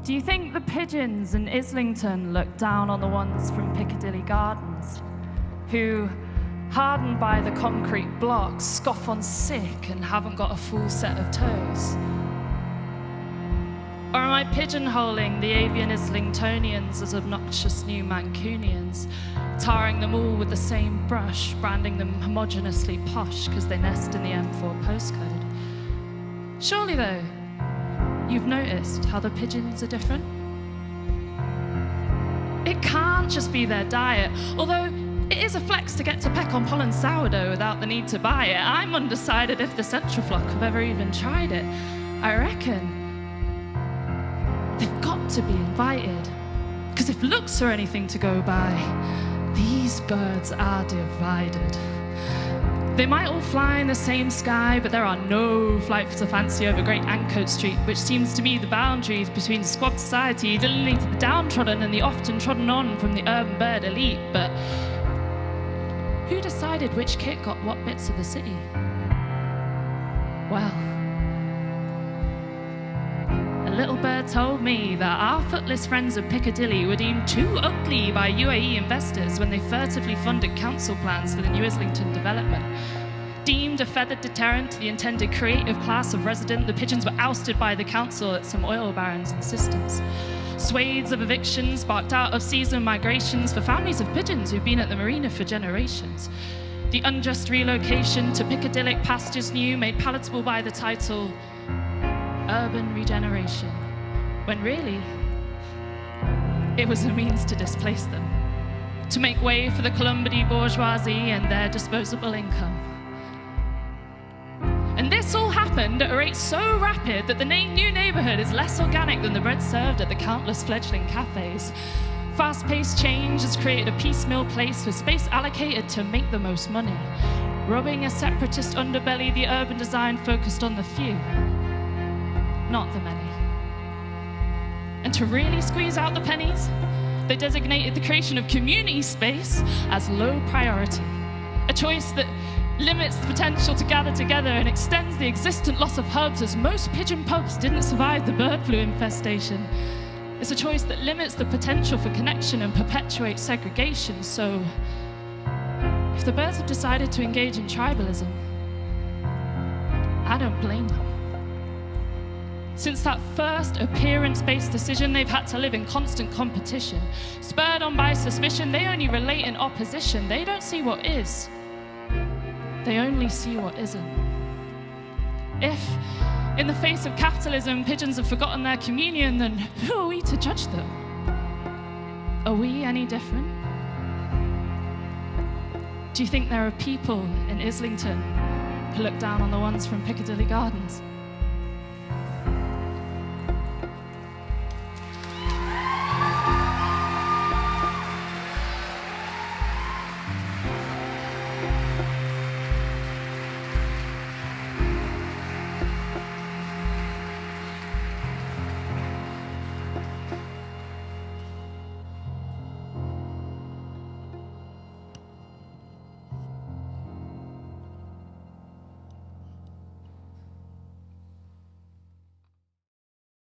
Do you think the pigeons in Islington look down on the ones from Piccadilly Gardens, who, hardened by the concrete blocks, scoff on sick and haven't got a full set of toes? Or am I pigeonholing the avian Islingtonians as obnoxious new Mancunians, tarring them all with the same brush, branding them homogeneously posh because they nest in the M4 postcode? Surely, though, you've noticed how the pigeons are different? It can't just be their diet, although it is a flex to get to peck on pollen sourdough without the need to buy it. I'm undecided if the central flock have ever even tried it. I reckon they've got to be invited, because if looks are anything to go by, these birds are divided. They might all fly in the same sky, but there are no flights of fancy over Great Ancoat Street, which seems to be the boundaries between squad society, delineating the downtrodden and the often trodden on from the urban bird elite. But who decided which kit got what bits of the city? Well, a little bird told me that our footless friends of Piccadilly were deemed too ugly by UAE investors when they furtively funded council plans for the new Islington development. Deemed a feathered deterrent to the intended creative class of resident, the pigeons were ousted by the council at some oil baron's insistence. Swathes of evictions sparked out of season migrations for families of pigeons who've been at the marina for generations. The unjust relocation to Piccadillic pastures new, made palatable by the title urban regeneration, when really it was a means to displace them, to make way for the Columbity bourgeoisie and their disposable income. And this all happened at a rate so rapid that the new neighbourhood is less organic than the bread served at the countless fledgling cafes. Fast-paced change has created a piecemeal place with space allocated to make the most money, robbing a separatist underbelly. The urban design focused on the few, not the many. And to really squeeze out the pennies, they designated the creation of community space as low priority, a choice that limits the potential to gather together and extends the existent loss of hubs, as most pigeon pubs didn't survive the bird flu infestation. It's a choice that limits the potential for connection and perpetuates segregation. So if the birds have decided to engage in tribalism, I don't blame them. Since that first appearance-based decision, they've had to live in constant competition. Spurred on by suspicion, they only relate in opposition. They don't see what is. They only see what isn't. If, in the face of capitalism, pigeons have forgotten their communion, then who are we to judge them? Are we any different? Do you think there are people in Islington who look down on the ones from Piccadilly Gardens?